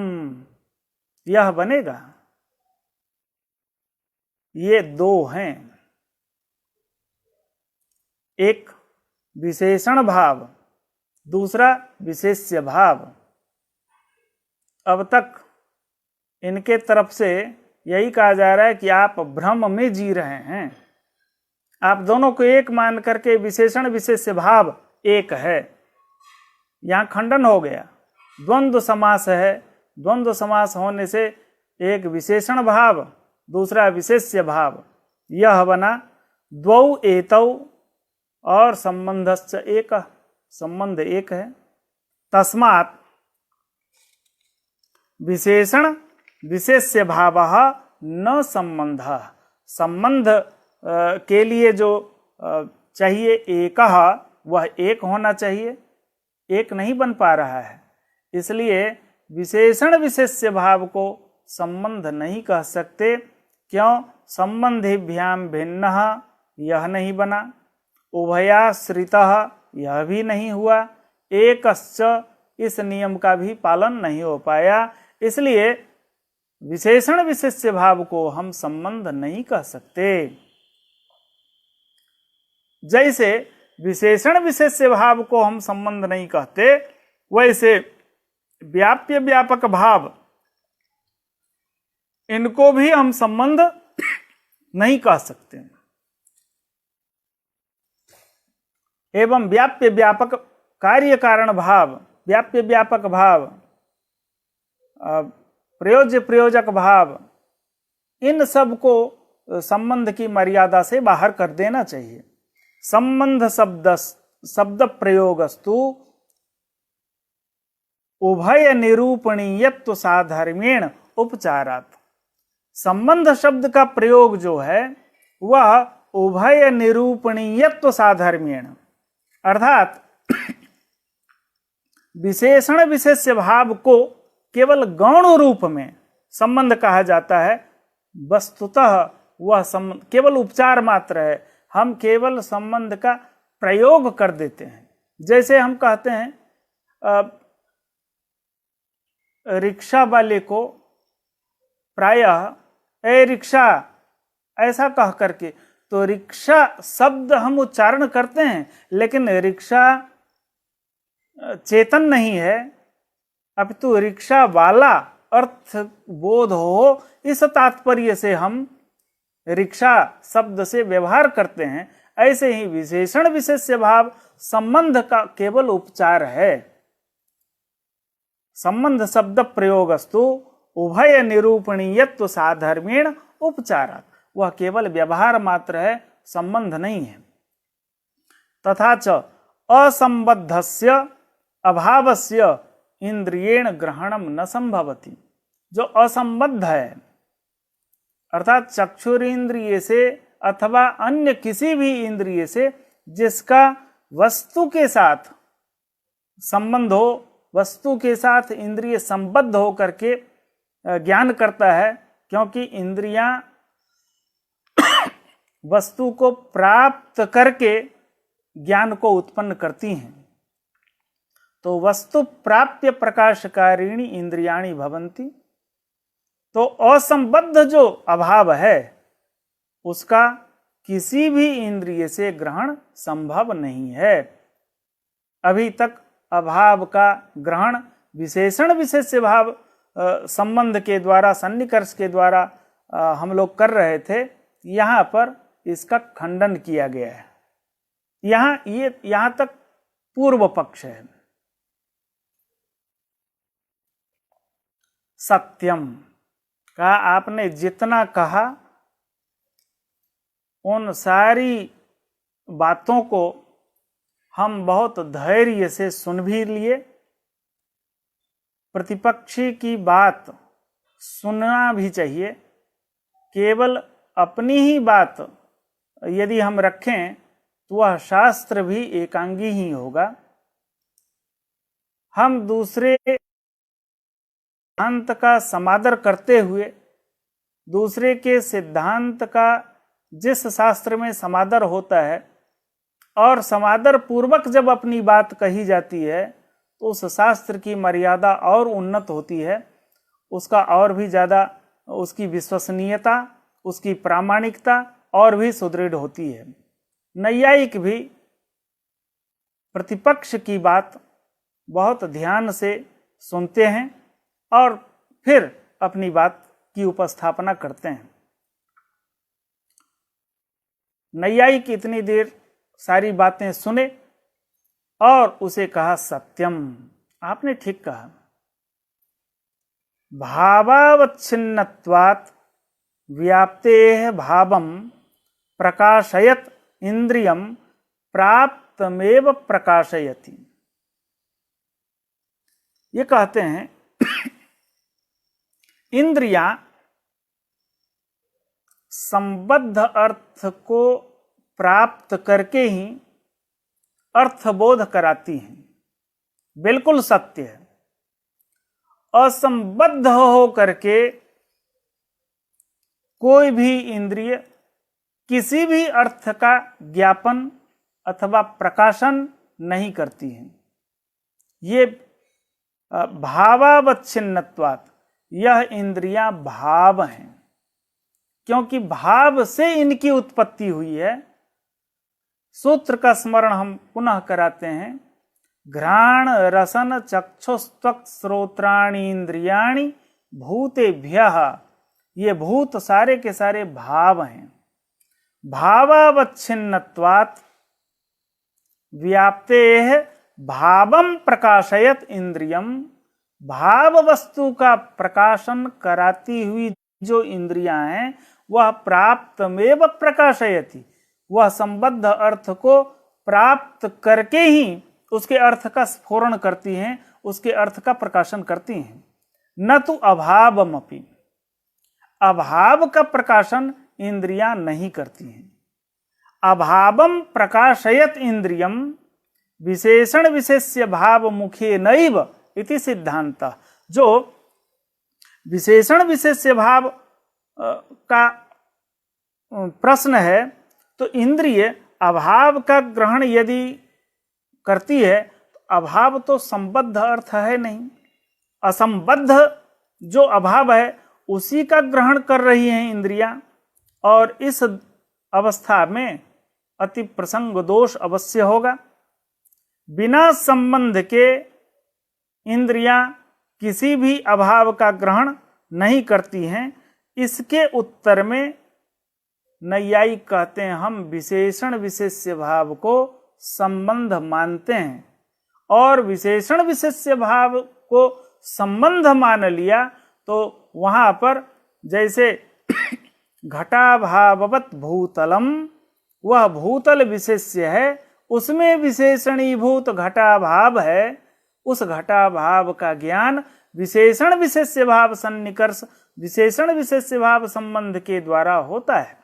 यह बनेगा। ये दो हैं, एक विशेषण भाव, दूसरा विशेष्य भाव। अब तक इनके तरफ से यही कहा जा रहा है कि आप भ्रम में जी रहे हैं। आप दोनों को एक मान करके विशेषण विशेष्य भाव एक है, यहां खंडन हो गया। द्वंद्व समास है, द्वंद्व समास होने से एक विशेषण भाव दूसरा विशेष्य भाव, यह बना द्वौ एतौ, और संबंधश्च एक, संबंध एक है। तस्मात् विशेषण विशेष्य भावः न संबंधः, संबंध के लिए जो चाहिए एकः, वह एक होना चाहिए, एक नहीं बन पा रहा है। इसलिए विशेषण विशेष्य भाव को संबंध नहीं कह सकते। क्यों? संबंधिभ्याम भिन्नः, यह नहीं बना, उभयाश्रितः, यह भी नहीं हुआ, एकश्च, इस नियम का भी पालन नहीं हो पाया। इसलिए विशेषण विशेष्य भाव को हम संबंध नहीं कह सकते। जैसे विशेषण विशेष्य भाव को हम संबंध नहीं कहते, वैसे व्याप्य व्यापक भाव, इनको भी हम संबंध नहीं कह सकते। एवं व्याप्य व्यापक कार्य कारण भाव, व्याप्य व्यापक भाव, प्रयोज्य प्रयोजक भाव, इन सब को संबंध की मर्यादा से बाहर कर देना चाहिए। संबंध शब्द प्रयोगस्तु उभय निरूपणीयत्व साधर्म्येण उपचारात्। संबंध शब्द का प्रयोग जो है वह उभय निरूपणीयत्व साधर्म्येण, अर्थात विशेषण विशेष्य भाव को केवल गौण रूप में संबंध कहा जाता है। वस्तुतः वह संबंध केवल उपचार मात्र है, हम केवल संबंध का प्रयोग कर देते हैं। जैसे हम कहते हैं रिक्शा वाले को प्रायः ए रिक्शा ऐसा कह करके, तो रिक्शा शब्द हम उच्चारण करते हैं, लेकिन रिक्शा चेतन नहीं है, अपितु रिक्शा वाला अर्थ बोध हो, इस तात्पर्य से हम रिक्शा शब्द से व्यवहार करते हैं। ऐसे ही विशेषण विशेष्य भाव संबंध का केवल उपचार है। संबंध शब्द प्रयोगस्तु उभय निरूपणीयत्व साधर्म्येण उपचारात्, वह केवल व्यवहार मात्र है, संबंध नहीं है। तथा च असंबद्धस्य अभावस्य इंद्रियेण ग्रहणम न संभवति। जो असंबद्ध है, अर्थात चक्षुरेंद्रिय से अथवा अन्य किसी भी इंद्रिय से जिसका वस्तु के साथ संबंध हो, वस्तु के साथ इंद्रिय संबद्ध हो करके ज्ञान करता है, क्योंकि इंद्रियां वस्तु को प्राप्त करके ज्ञान को उत्पन्न करती हैं। तो वस्तु प्राप्य प्रकाशकारिणी इंद्रियाणि भवन्ति। तो असंबद्ध जो अभाव है उसका किसी भी इंद्रिय से ग्रहण संभव नहीं है। अभी तक अभाव का ग्रहण विशेषण विशेष्य भाव संबंध के द्वारा, सन्निकर्ष के द्वारा हम लोग कर रहे थे। यहाँ पर इसका खंडन किया गया है। यहाँ तक पूर्व पक्ष है। सत्यम का आपने जितना कहा उन सारी बातों को हम बहुत धैर्य से सुन भी लिए। प्रतिपक्षी की बात सुनना भी चाहिए। केवल अपनी ही बात यदि हम रखें तो वह शास्त्र भी एकांगी ही होगा। हम दूसरे सिद्धांत का समादर करते हुए, दूसरे के सिद्धांत का जिस शास्त्र में समादर होता है और समादर पूर्वक जब अपनी बात कही जाती है तो उस शास्त्र की मर्यादा और उन्नत होती है, उसका और भी ज़्यादा, उसकी विश्वसनीयता, उसकी प्रामाणिकता और भी सुदृढ़ होती है। नैयायिक भी प्रतिपक्ष की बात बहुत ध्यान से सुनते हैं और फिर अपनी बात की उपस्थापना करते हैं। नैयायिक इतनी देर सारी बातें सुने और उसे कहा सत्यम। आपने ठीक कहा। भावावच्छिन्नत्वात् व्याप्तेः भावं प्रकाशयत इंद्रियम प्राप्तमेव प्रकाशयति। ये कहते हैं इंद्रियां संबद्ध अर्थ को प्राप्त करके ही अर्थबोध कराती हैं। बिल्कुल सत्य है। असंबद्ध हो करके कोई भी इंद्रिय किसी भी अर्थ का ज्ञापन अथवा प्रकाशन नहीं करती है। ये भावावच्छिन्नत्वात्, यह इंद्रियां भाव हैं, क्योंकि भाव से इनकी उत्पत्ति हुई है। सूत्र का स्मरण हम पुनः कराते हैं। घ्राण रसन चक्षुस्त्वक् श्रोत्राणि इंद्रियाणि भूतेभ्यः, ये भूत सारे के सारे भाव हैं। भावावच्छिन्नत्वात् व्याप्तेः भावम प्रकाशयत इंद्रियम, भाव वस्तु का प्रकाशन कराती हुई जो इंद्रियां हैं वह प्राप्तमेव प्रकाशयति, वह संबद्ध अर्थ को प्राप्त करके ही उसके अर्थ का स्फुरण करती हैं, उसके अर्थ का प्रकाशन करती हैं। न तो अभावमपि, अभाव का प्रकाशन इंद्रियां नहीं करती हैं। अभावम प्रकाशयत इंद्रियम विशेषण विशेष्य भाव मुखे नैव इति सिद्धांत। जो विशेषण विशेष्य भाव का प्रश्न है, तो इंद्रिय अभाव का ग्रहण यदि करती है तो अभाव तो संबद्ध अर्थ है नहीं, असंबद्ध जो अभाव है उसी का ग्रहण कर रही हैं इंद्रियां। और इस अवस्था में अति प्रसंग दोष अवश्य होगा। बिना संबंध के इंद्रियां किसी भी अभाव का ग्रहण नहीं करती हैं। इसके उत्तर में नैयायिक कहते हैं हम विशेषण विशेष्य भाव को संबंध मानते हैं, और विशेषण विशेष्य भाव को संबंध मान लिया तो वहां पर जैसे घटाभाववत् भूतलम, वह भूतल विशेष्य है, उसमें विशेषणीभूत घटाभाव है। उस घटाभाव का ज्ञान विशेषण विशेष्य भाव सन्निकर्ष, विशेषण विशेष्य भाव संबंध के द्वारा होता है।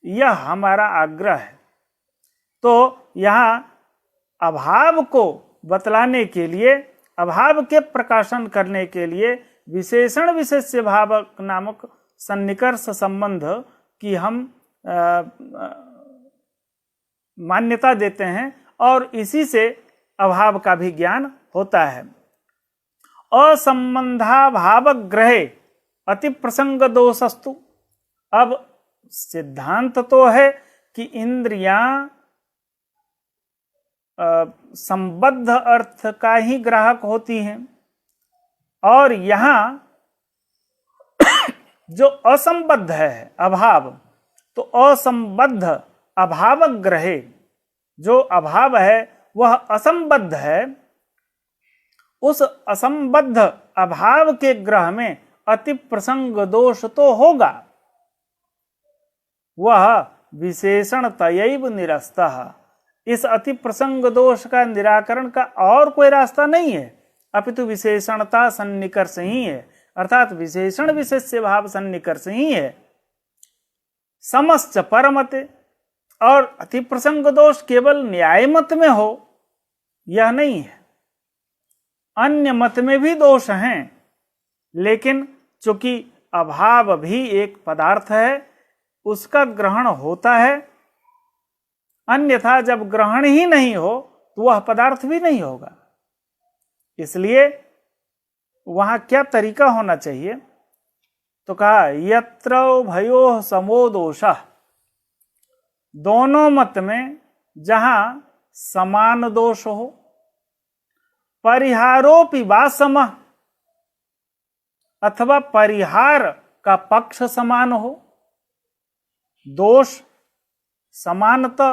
यह हमारा आग्रह है। तो यहाँ अभाव को बतलाने के लिए, अभाव के प्रकाशन करने के लिए विशेषण विशेष्य भाव नामक सन्निकर्ष संबंध की हम मान्यता देते हैं, और इसी से अभाव का भी ज्ञान होता है। असंबंधाभाव ग्रहे अति प्रसंग दोषस्तु। अब सिद्धांत तो है कि इंद्रियां संबद्ध अर्थ का ही ग्राहक होती हैं, और यहां जो असंबद्ध है अभाव, तो असंबद्ध अभाव ग्रहे, जो अभाव है वह असंबद्ध है। उस असंबद्ध अभाव के ग्रह में अति प्रसंग दोष तो होगा, वह विशेषणतयैव निरस्तः। इस अति प्रसंग दोष का निराकरण का और कोई रास्ता नहीं है, अपितु विशेषणता सन्निकर्ष ही है, अर्थात विशेषण विशेष्य भाव सन्निकर्ष ही है। समश्च परमते, और अति प्रसंग दोष केवल न्याय मत में हो यह नहीं है, अन्य मत में भी दोष हैं, लेकिन चूंकि अभाव भी एक पदार्थ है उसका ग्रहण होता है, अन्यथा जब ग्रहण ही नहीं हो तो वह पदार्थ भी नहीं होगा। इसलिए वहां क्या तरीका होना चाहिए, तो कहा यत्र उभयोः समो दोषः, दोनों मत में जहां समान दोष हो, परिहारोपि वा समः, अथवा परिहार का पक्ष समान हो। दोष समानता,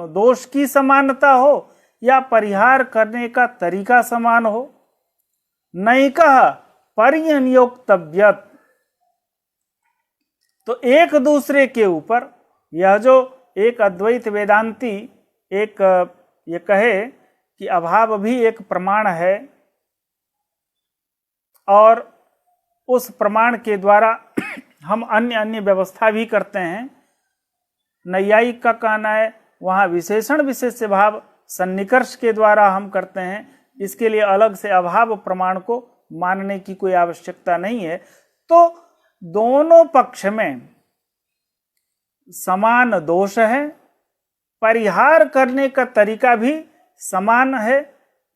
दोष की समानता हो या परिहार करने का तरीका समान हो। नैकः पर्यनियोक्तव्यत्, तो एक दूसरे के ऊपर, यह जो एक अद्वैत वेदांती एक ये कहे कि अभाव भी एक प्रमाण है, और उस प्रमाण के द्वारा हम अन्य अन्य व्यवस्था भी करते हैं, नैयायिक का कहना है वहाँ विशेषण विशेष्य भाव सन्निकर्ष के द्वारा हम करते हैं, इसके लिए अलग से अभाव प्रमाण को मानने की कोई आवश्यकता नहीं है। तो दोनों पक्ष में समान दोष है, परिहार करने का तरीका भी समान है।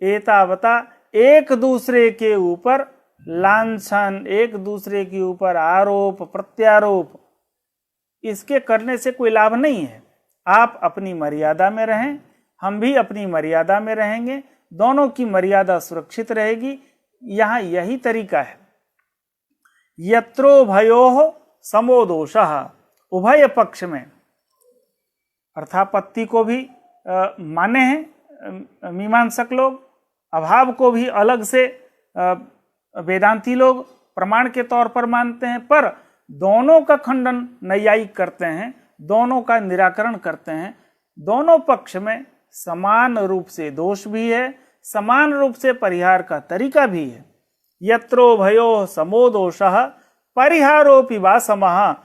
एतावता एक दूसरे के ऊपर लांछन, एक दूसरे के ऊपर आरोप प्रत्यारोप, इसके करने से कोई लाभ नहीं है। आप अपनी मर्यादा में रहें, हम भी अपनी मर्यादा में रहेंगे, दोनों की मर्यादा सुरक्षित रहेगी। यहाँ यही तरीका है। यत्रो भयोः समो दोषः, उभय पक्ष में अर्थापत्ति को भी माने हैं मीमांसक लोग, अभाव को भी अलग से वेदांती लोग प्रमाण के तौर पर मानते हैं, पर दोनों का खंडन नैयायिक करते हैं, दोनों का निराकरण करते हैं। दोनों पक्ष में समान रूप से दोष भी है, समान रूप से परिहार का तरीका भी है। यत्रो भयो समो दोषः परिहारोपि वा समः,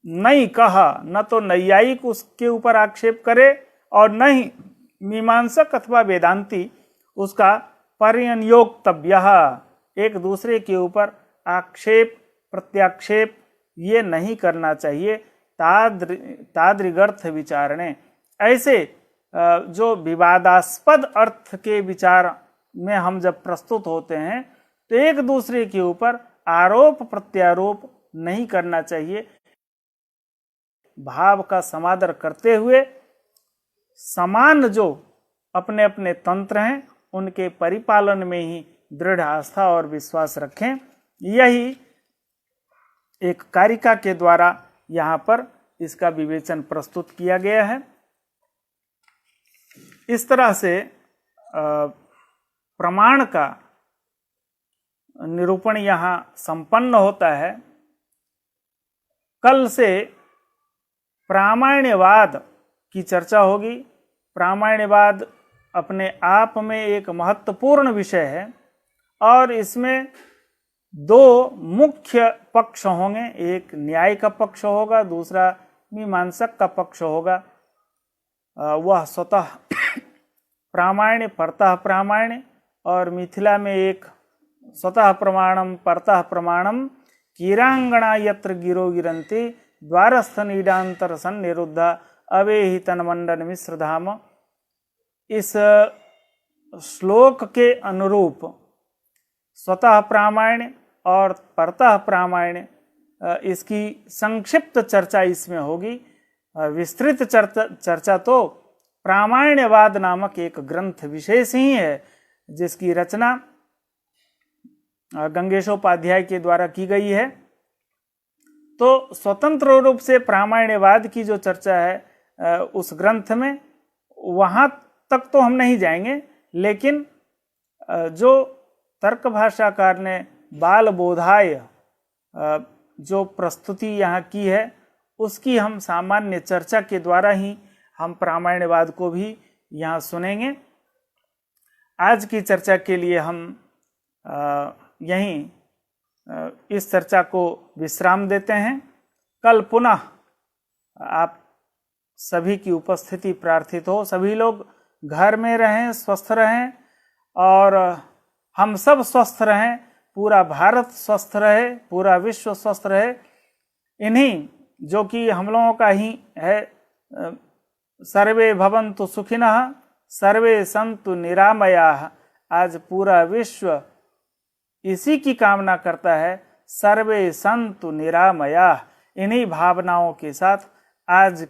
नहीं कहा, न तो नैयायिक उसके ऊपर आक्षेप करे और न ही मीमांसक अथवा वेदांती उसका पर्यन्योक्तव्यः, एक दूसरे के ऊपर आक्षेप प्रत्याक्षेप ये नहीं करना चाहिए। तादृगर्थ विचारणे, ऐसे जो विवादास्पद अर्थ के विचार में हम जब प्रस्तुत होते हैं तो एक दूसरे के ऊपर आरोप प्रत्यारोप नहीं करना चाहिए। भाव का समादर करते हुए समान जो अपने अपने तंत्र हैं उनके परिपालन में ही दृढ़ आस्था और विश्वास रखें। यही एक कारिका के द्वारा यहाँ पर इसका विवेचन प्रस्तुत किया गया है। इस तरह से प्रमाण का निरूपण यहाँ संपन्न होता है। कल से प्रामाण्यवाद की चर्चा होगी। प्रामाण्यवाद अपने आप में एक महत्वपूर्ण विषय है और इसमें दो मुख्य पक्ष होंगे, एक न्याय का पक्ष होगा, दूसरा मीमांसक का पक्ष होगा। वह स्वतः प्रामाण्य परतः प्रामाण्य, और मिथिला में एक स्वतः प्रमाणम परतः प्रमाणम कीरांगणा यत्र गिरो गिरंती द्वारस्थ नीडांतर सन्निरुद्धा अवेहि तन्मंडन मिश्र धाम। इस श्लोक के अनुरूप स्वतः प्रामाण्य और परतः प्रामाण्य इसकी संक्षिप्त चर्चा इसमें होगी। विस्तृत चर्चा तो प्रामाण्यवाद नामक एक ग्रंथ विशेष ही है जिसकी रचना गंगेशोपाध्याय के द्वारा की गई है। तो स्वतंत्र रूप से प्रामाण्यवाद की जो चर्चा है उस ग्रंथ में, वहाँ तक तो हम नहीं जाएंगे, लेकिन जो तर्क भाषाकार ने बाल बोधाय जो प्रस्तुति यहाँ की है उसकी हम सामान्य चर्चा के द्वारा ही हम प्रामाण्यवाद को भी यहाँ सुनेंगे। आज की चर्चा के लिए हम यहीं इस चर्चा को विश्राम देते हैं। कल पुनः आप सभी की उपस्थिति प्रार्थित हो। सभी लोग घर में रहें, स्वस्थ रहें और हम सब स्वस्थ रहें, पूरा भारत स्वस्थ रहे, पूरा विश्व स्वस्थ रहे। इन्हीं जो कि हम लोगों का ही है, सर्वे भवन्तु सुखिनः सर्वे सन्तु निरामयाः। आज पूरा विश्व इसी की कामना करता है, सर्वे सन्तु निरामयाः। इन्हीं भावनाओं के साथ आज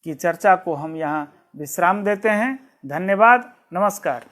की चर्चा को हम यहाँ विश्राम देते हैं। धन्यवाद, नमस्कार।